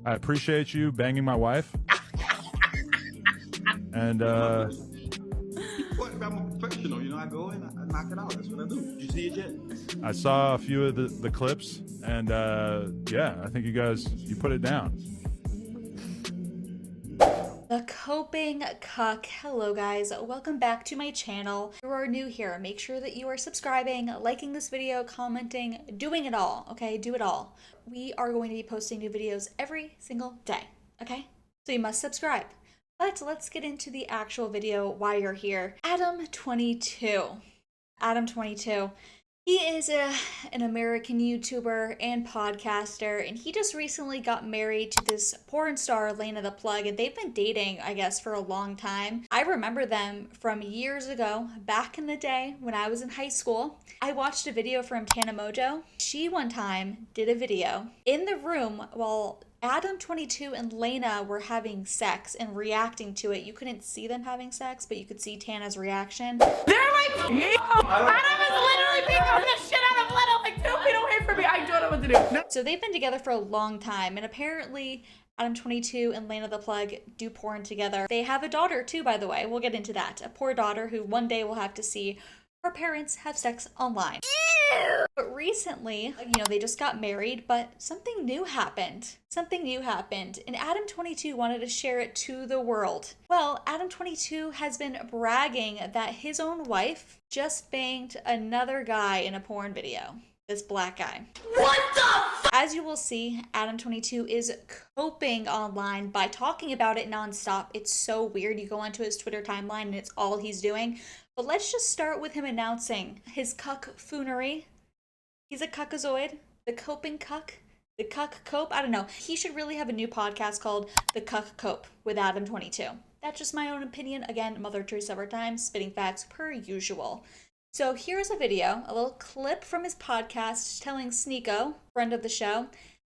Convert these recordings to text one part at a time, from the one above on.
I appreciate you banging my wife. And What? I'm a professional, you know. I go in, I knock it out. That's what I do. You see it yet? I saw a few of the clips, and yeah, I think you put it down. The coping cuck. Hello guys, welcome back to my channel. If you are new here, make sure that you are subscribing, liking this video, commenting, doing it all, okay? Do it all. We are going to be posting new videos every single day, okay? So you must subscribe. But let's get into the actual video, why you're here. Adam22. Adam22. He is an American YouTuber and podcaster, and he just recently got married to this porn star, Lena the Plug, and they've been dating, I guess, for a long time. I remember them from years ago, back in the day when I was in high school. I watched a video from Tana Mojo. She one time did a video in the room while Adam22 and Lena were having sex and reacting to it. You couldn't see them having sex, but you could see Tana's reaction. They're like, Adam is literally being on the shit out of Lena, like 2 feet away from me. I don't know what to do. No. So they've been together for a long time, and apparently Adam22 and Lena the Plug do porn together. They have a daughter too, by the way. We'll get into that. A poor daughter who one day will have to see her parents have sex online. But recently, you know, they just got married, but something new happened. Something new happened, and Adam22 wanted to share it to the world. Well, Adam22 has been bragging that his own wife just banged another guy in a porn video. This black guy. What the? As you will see, Adam22 is coping online by talking about it nonstop. It's so weird. You go onto his Twitter timeline and it's all he's doing. But let's just start with him announcing his cuck-foonery. He's a cuckazoid, the coping cuck, the cuck cope. I don't know. He should really have a new podcast called The Cuck Cope with Adam22. That's just my own opinion. Again, Mother Teresa over time, spitting facts per usual. So here's a video, a little clip from his podcast telling Sneeko, friend of the show,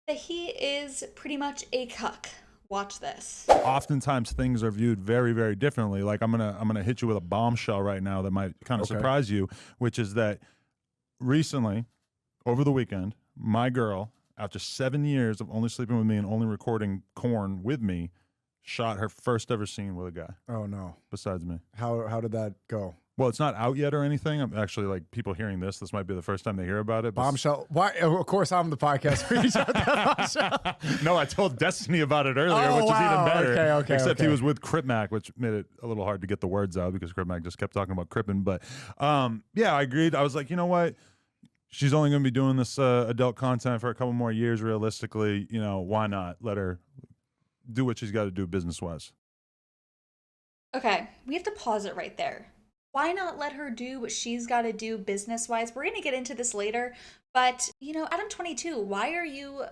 that he is pretty much a cuck. Watch this. Oftentimes things are viewed very, very differently. Like I'm gonna hit you with a bombshell right now that might kind of surprise you, which is that recently, over the weekend, my girl, after 7 years of only sleeping with me and only recording corn with me, shot her first ever scene with a guy. Oh no! Besides me. How did that go? Well, it's not out yet or anything. I'm actually, like, people hearing this might be the first time they hear about it. Bombshell. Why? Of course, I'm the podcast. No, I told Destiny about it earlier, Oh, which is even better. Okay, Except he okay. was with Crip Mac, which made it a little hard to get the words out because Crip Mac just kept talking about cripping. But yeah, I agreed. I was like, you know what? She's only going to be doing this adult content for a couple more years. Realistically, you know, why not let her do what she's got to do business-wise? Okay, we have to pause it right there. Why not let her do what she's got to do business-wise? We're going to get into this later, but, you know, Adam22, why are you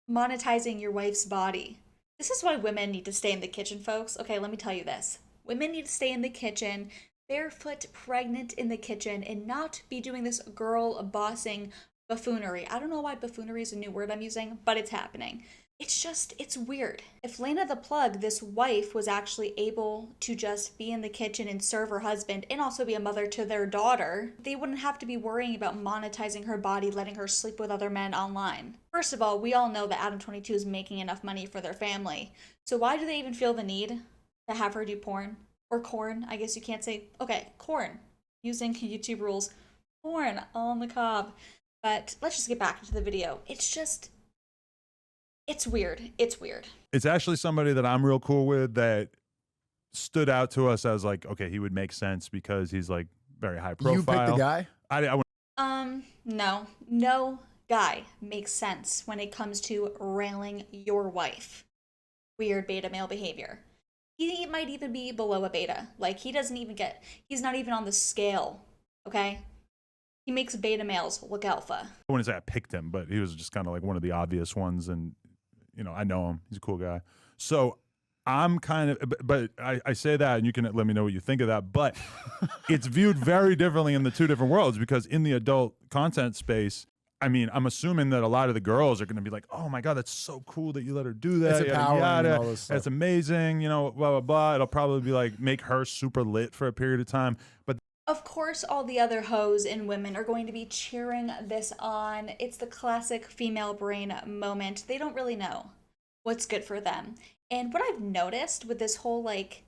monetizing your wife's body? This is why women need to stay in the kitchen, folks. Okay, let me tell you this. Women need to stay in the kitchen, barefoot, pregnant in the kitchen, and not be doing this girl bossing buffoonery. I don't know why buffoonery is a new word I'm using, but it's happening. It's weird. If Lena the Plug, this wife, was actually able to just be in the kitchen and serve her husband and also be a mother to their daughter, they wouldn't have to be worrying about monetizing her body, letting her sleep with other men online. First of all, we all know that Adam22 is making enough money for their family. So why do they even feel the need to have her do porn? Or corn, I guess you can't say. Okay, corn. Using YouTube rules. Corn on the cob. But let's just get back into the video. It's weird. It's weird. It's actually somebody that I'm real cool with that stood out to us as like, okay, he would make sense because he's like very high profile. You picked the guy? No guy makes sense when it comes to railing your wife. Weird beta male behavior. He might even be below a beta. Like, he's not even on the scale, okay? He makes beta males look alpha. I wouldn't say I picked him, but he was just kind of like one of the obvious ones. And, you know, I know him. He's a cool guy. So I'm kind of, but I say that and you can let me know what you think of that. But it's viewed very differently in the two different worlds because in the adult content space, I mean, I'm assuming that a lot of the girls are going to be like, oh my God, that's so cool that you let her do that. It's empowering and all this stuff. That's amazing. You know, blah, blah, blah. It'll probably be like, make her super lit for a period of time. But of course, all the other hoes and women are going to be cheering this on. It's the classic female brain moment. They don't really know. what's good for them. And what I've noticed with this whole, like,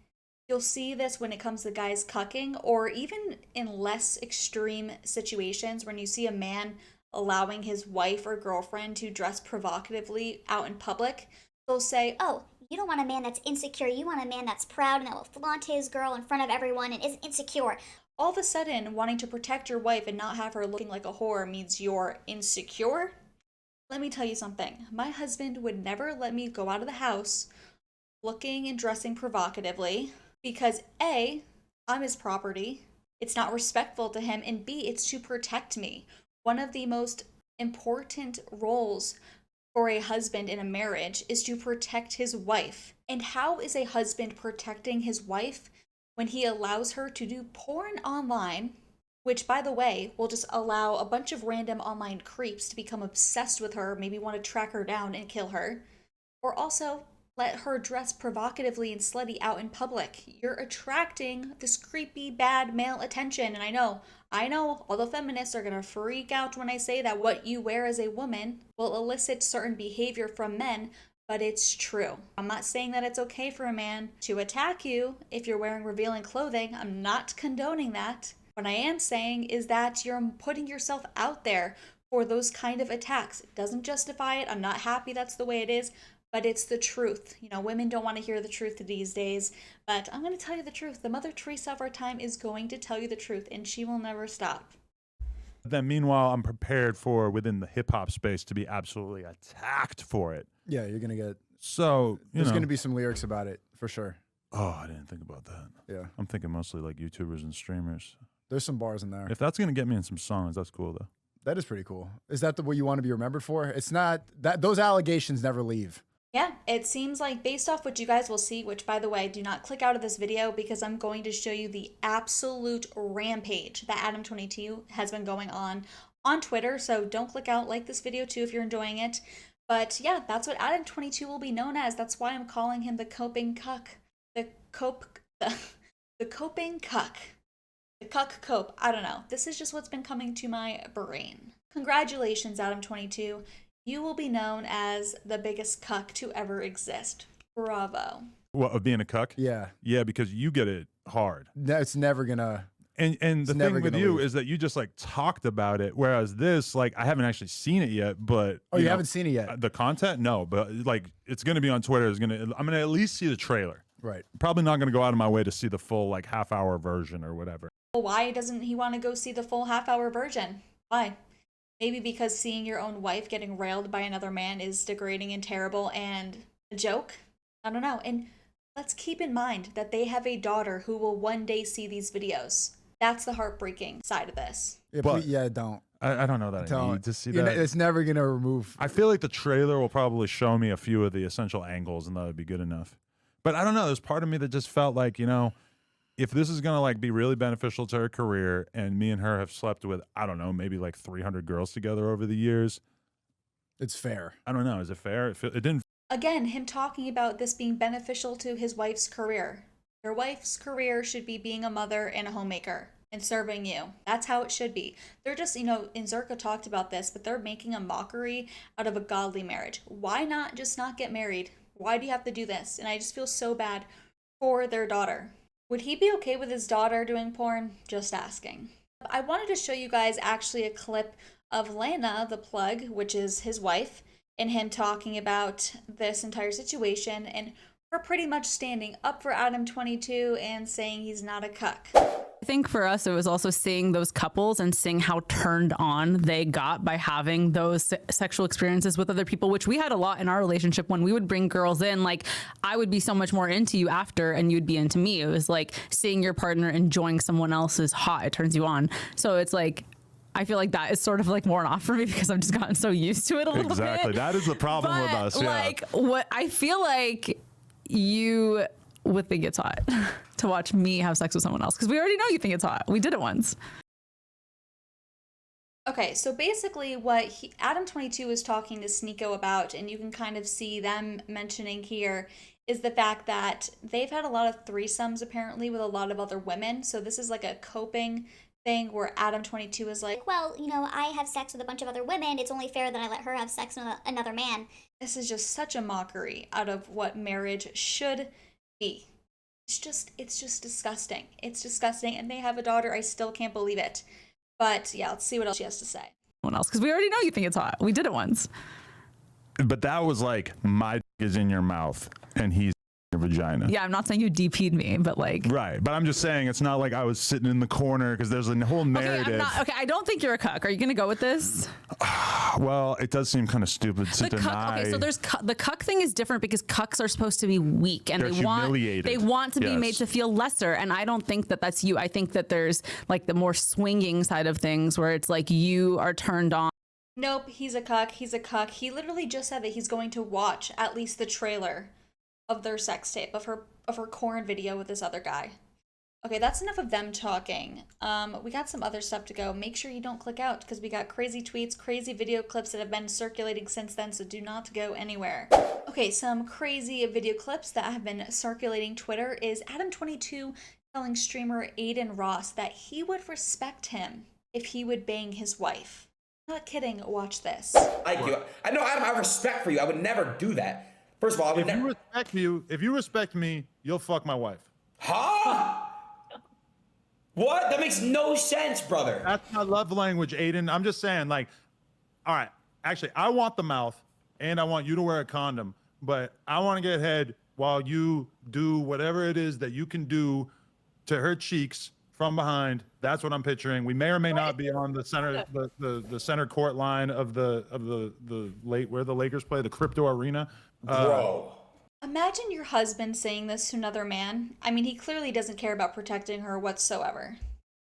you'll see this when it comes to guys cucking, or even in less extreme situations when you see a man allowing his wife or girlfriend to dress provocatively out in public. They'll say, oh, you don't want a man that's insecure. You want a man that's proud and that will flaunt his girl in front of everyone and isn't insecure. all of a sudden wanting to protect your wife and not have her looking like a whore means you're insecure. Let me tell you something. My husband would never let me go out of the house looking and dressing provocatively because A, I'm his property. It's not respectful to him. And B, it's to protect me. One of the most important roles for a husband in a marriage is to protect his wife. And how is a husband protecting his wife when he allows her to do porn online, which, by the way, will just allow a bunch of random online creeps to become obsessed with her, maybe want to track her down and kill her, or also let her dress provocatively and slutty out in public? You're attracting this creepy, bad male attention. And I know all the feminists are going to freak out when I say that what you wear as a woman will elicit certain behavior from men, but it's true. I'm not saying that it's okay for a man to attack you if you're wearing revealing clothing. I'm not condoning that. What I am saying is that you're putting yourself out there for those kind of attacks. It doesn't justify it. I'm not happy that's the way it is, but it's the truth. You know, women don't want to hear the truth these days, but I'm going to tell you the truth. The Mother Teresa of our time is going to tell you the truth, and she will never stop. Then meanwhile, I'm prepared for, within the hip hop space, to be absolutely attacked for it. Yeah, you're going to get, So, there's going to be some lyrics about it for sure. Oh, I didn't think about that. Yeah. I'm thinking mostly like YouTubers and streamers. There's some bars in there. If that's going to get me in some songs, that's cool though. That is pretty cool. Is that what you want to be remembered for? It's not that those allegations never leave. Yeah, it seems like based off what you guys will see, which by the way, do not click out of this video because I'm going to show you the absolute rampage that Adam22 has been going on Twitter. So don't click out, like this video too if you're enjoying it. But yeah, that's what Adam22 will be known as. That's why I'm calling him the coping cuck. The coping cuck. The cuck cope. I don't know. This is just what's been coming to my brain. Congratulations, Adam22. You will be known as the biggest cuck to ever exist. Bravo. What, of being a cuck? Yeah. Yeah, because you get it hard. It's never going to. And the thing with you is that you just like talked about it, whereas this, like, I haven't actually seen it yet, but you haven't seen it yet? The content, no, but like it's going to be on Twitter. I'm going to at least see the trailer. Right. Probably not going to go out of my way to see the full like half-hour version or whatever. Well, why doesn't he want to go see the full half-hour version? Why? Maybe because seeing your own wife getting railed by another man is degrading and terrible and a joke? I don't know. And let's keep in mind that they have a daughter who will one day see these videos. That's the heartbreaking side of this. Yeah, But- don't. I don't know that I need to see that. It's never going to remove. I feel like the trailer will probably show me a few of the essential angles, and that would be good enough. But I don't know. There's part of me that just felt like, you know, if this is going to like be really beneficial to her career, and me and her have slept with, I don't know, maybe like 300 girls together over the years. It's fair. I don't know. Is it fair? It didn't. Again, him talking about this being beneficial to his wife's career. Your wife's career should be being a mother and a homemaker and serving you. That's how it should be. They're just, you know, and Zerka talked about this, but they're making a mockery out of a godly marriage. Why not just not get married? Why do you have to do this? And I just feel so bad for their daughter. Would he be okay with his daughter doing porn? Just asking. I wanted to show you guys actually a clip of Lana, the plug, which is his wife, and him talking about this entire situation, and her pretty much standing up for Adam22 and saying he's not a cuck. I think for us, it was also seeing those couples and seeing how turned on they got by having those sexual experiences with other people, which we had a lot in our relationship. When we would bring girls in, like I would be so much more into you after and you'd be into me. It was like seeing your partner enjoying someone else's hot, it turns you on. So it's like, I feel like that is sort of like worn off for me because I've just gotten so used to it a little bit. Exactly. That is the problem with us. Yeah. Like what I feel like you would think it's hot to watch me have sex with someone else because we already know you think it's hot. We did it once. Okay, so basically what Adam22 is talking to Sneeko about, and you can kind of see them mentioning here, is the fact that they've had a lot of threesomes apparently with a lot of other women. So this is like a coping thing where Adam22 is like, well, you know, I have sex with a bunch of other women. It's only fair that I let her have sex with another man. this is just such a mockery out of what marriage should be. It's just disgusting. It's disgusting. And they have a daughter. I still can't believe it. But yeah, let's see what else she has to say. Someone else, because we already know you think it's hot. We did it once. But that was like, my is in your mouth and he's in your vagina. Yeah, I'm not saying you DP'd me, but like. Right. But I'm just saying it's not like I was sitting in the corner, because there's a whole narrative. Okay, I don't think you're a cuck. Are you going to go with this? Well, it does seem kind of stupid to The deny. cuck, okay, so there's the cuck thing is different because cucks are supposed to be weak and They're they want humiliated. to be Yes. made to feel lesser. And I don't think that that's you. I think that there's like the more swinging side of things where it's like you are turned on. Nope, he's a cuck. He's a cuck. He literally just said that he's going to watch at least the trailer of their sex tape, of her corn video with this other guy. Okay, that's enough of them talking. We got some other stuff to go. Make sure you don't click out because we got crazy tweets, crazy video clips that have been circulating since then, so do not go anywhere. Okay, some crazy video clips that have been circulating Twitter is Adam22 telling streamer Aiden Ross that he would respect him if he would bang his wife. Not kidding, watch this. Like you. I know, Adam, I have respect for you. I would never do that. First of all, I would never. If you respect me, you'll fuck my wife. Huh? What? That makes no sense, brother. That's my love language, Aiden. I'm just saying, like, all right, actually, I want the mouth and I want you to wear a condom, but I want to get head while you do whatever it is that you can do to her cheeks from behind. That's what I'm picturing. We may or may not be on the center, the center court line of the late where the Lakers play, the Crypto Arena. Bro. Imagine your husband saying this to another man. I mean, he clearly doesn't care about protecting her whatsoever.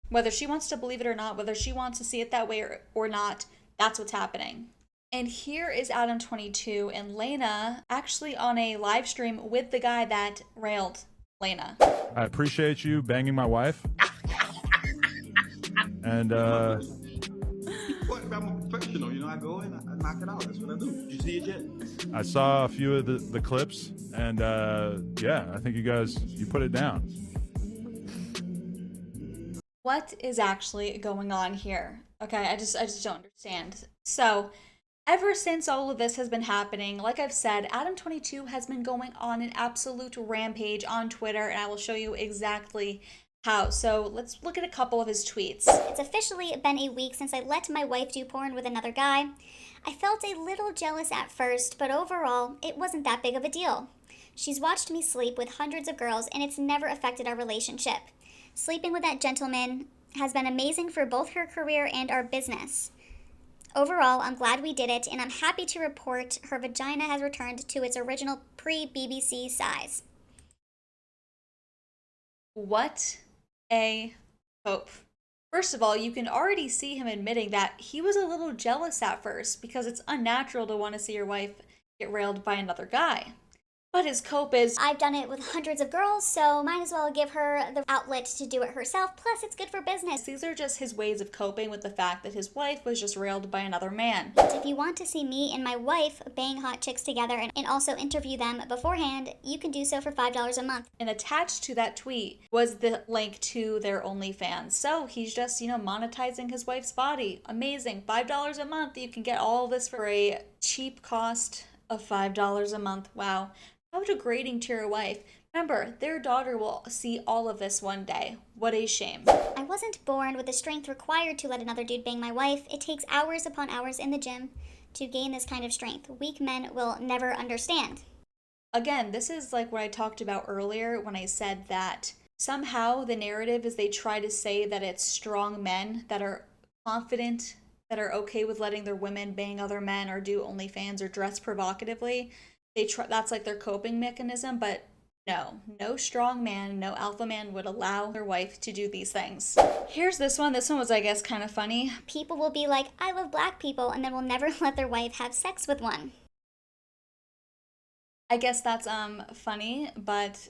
Whether she wants to believe it or not, whether she wants to see it that way or not, that's what's happening. And here is Adam22 and Lena actually on a live stream with the guy that railed Lena. I appreciate you banging my wife. And What? I'm a professional, you know. I go in, I knock it out. That's what I do. Did you see it yet? I saw a few of the clips, and yeah, I think you put it down. What is actually going on here? Okay, I just don't understand. So, ever since all of this has been happening, like I've said, Adam22 has been going on an absolute rampage on Twitter, and I will show you exactly how. So let's look at a couple of his tweets. It's officially been a week since I let my wife do porn with another guy. I felt a little jealous at first, but overall, it wasn't that big of a deal. She's watched me sleep with hundreds of girls, and it's never affected our relationship. Sleeping with that gentleman has been amazing for both her career and our business. Overall, I'm glad we did it, and I'm happy to report her vagina has returned to its original pre-BBC size. What a hope. First of all, you can already see him admitting that he was a little jealous at first because it's unnatural to want to see your wife get railed by another guy. But his cope is, I've done it with hundreds of girls, so might as well give her the outlet to do it herself, plus it's good for business. these are just his ways of coping with the fact that his wife was just railed by another man. If you want to see me and my wife bang hot chicks together and also interview them beforehand, you can do so for $5 a month. And attached to that tweet was the link to their OnlyFans. So he's just, monetizing his wife's body. Amazing. $5 a month. You can get all this for a cheap cost of $5 a month. Wow. How degrading to your wife. Remember, their daughter will see all of this one day. What a shame. I wasn't born with the strength required to let another dude bang my wife. It takes hours upon hours in the gym to gain this kind of strength. Weak men will never understand. Again, this is like what I talked about earlier when I said that somehow the narrative is they try to say that it's strong men that are confident, that are okay with letting their women bang other men or do OnlyFans or dress provocatively. That's like their coping mechanism, but no strong man, no alpha man would allow their wife to do these things. Here's this one. This one was, I guess, kind of funny. People will be like, I love black people, and then will never let their wife have sex with one. I guess that's funny, but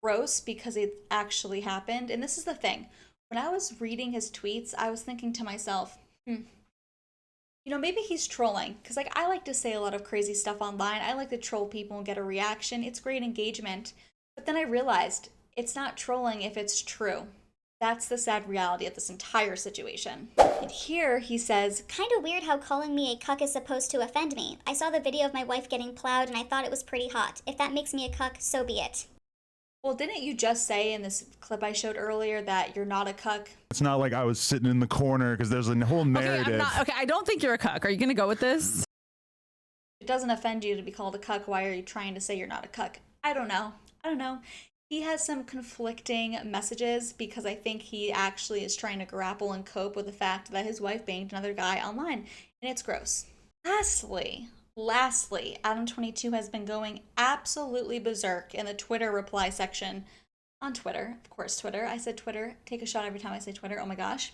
gross because it actually happened. And this is the thing. When I was reading his tweets, I was thinking to myself, maybe he's trolling. Because, I like to say a lot of crazy stuff online. I like to troll people and get a reaction. It's great engagement. But then I realized it's not trolling if it's true. That's the sad reality of this entire situation. And here he says, Kinda weird how calling me a cuck is supposed to offend me. I saw the video of my wife getting plowed and I thought it was pretty hot. If that makes me a cuck, so be it. well, didn't you just say in this clip I showed earlier that you're not a cuck? It's not like I was sitting in the corner because there's a whole narrative. Okay, I don't think you're a cuck. Are you gonna go with this? It doesn't offend you to be called a cuck. Why are you trying to say you're not a cuck? I don't know. He has some conflicting messages because I think he actually is trying to grapple and cope with the fact that his wife banged another guy online, and it's gross. Lastly, Adam22 has been going absolutely berserk in the Twitter reply section on Twitter. Of course, Twitter. I said Twitter. Take a shot every time I say Twitter. Oh my gosh.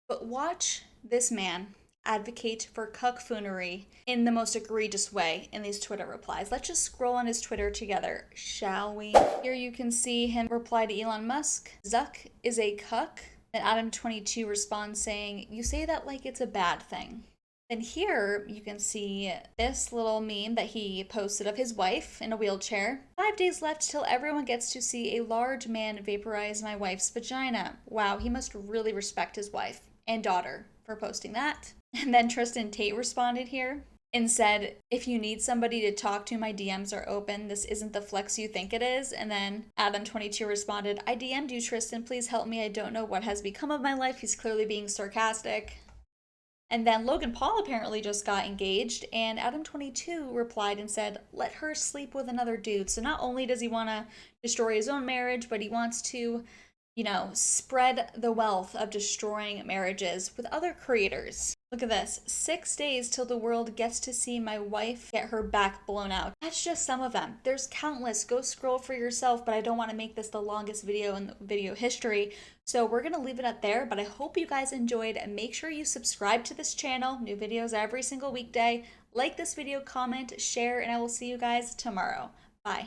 But watch this man advocate for cuckfoonery in the most egregious way in these Twitter replies. Let's just scroll on his Twitter together, shall we? Here you can see him reply to Elon Musk. Zuck is a cuck. And Adam22 responds saying, you say that like it's a bad thing. Then here you can see this little meme that he posted of his wife in a wheelchair. 5 days left till everyone gets to see a large man vaporize my wife's vagina. Wow, he must really respect his wife and daughter for posting that. And then Tristan Tate responded here and said, if you need somebody to talk to, my DMs are open. This isn't the flex you think it is. And then Adam22 responded, I DM'd you, Tristan. Please help me. I don't know what has become of my life. He's clearly being sarcastic. And then Logan Paul apparently just got engaged, and Adam22 replied and said, let her sleep with another dude. So not only does he want to destroy his own marriage, but he wants to, you know, spread the wealth of destroying marriages with other creators. Look at this. 6 days till the world gets to see my wife get her back blown out. That's just some of them. There's countless. Go scroll for yourself, but I don't want to make this the longest video in video history. So we're going to leave it at there, but I hope you guys enjoyed. Make sure you subscribe to this channel. New videos every single weekday. Like this video, comment, share, and I will see you guys tomorrow. Bye.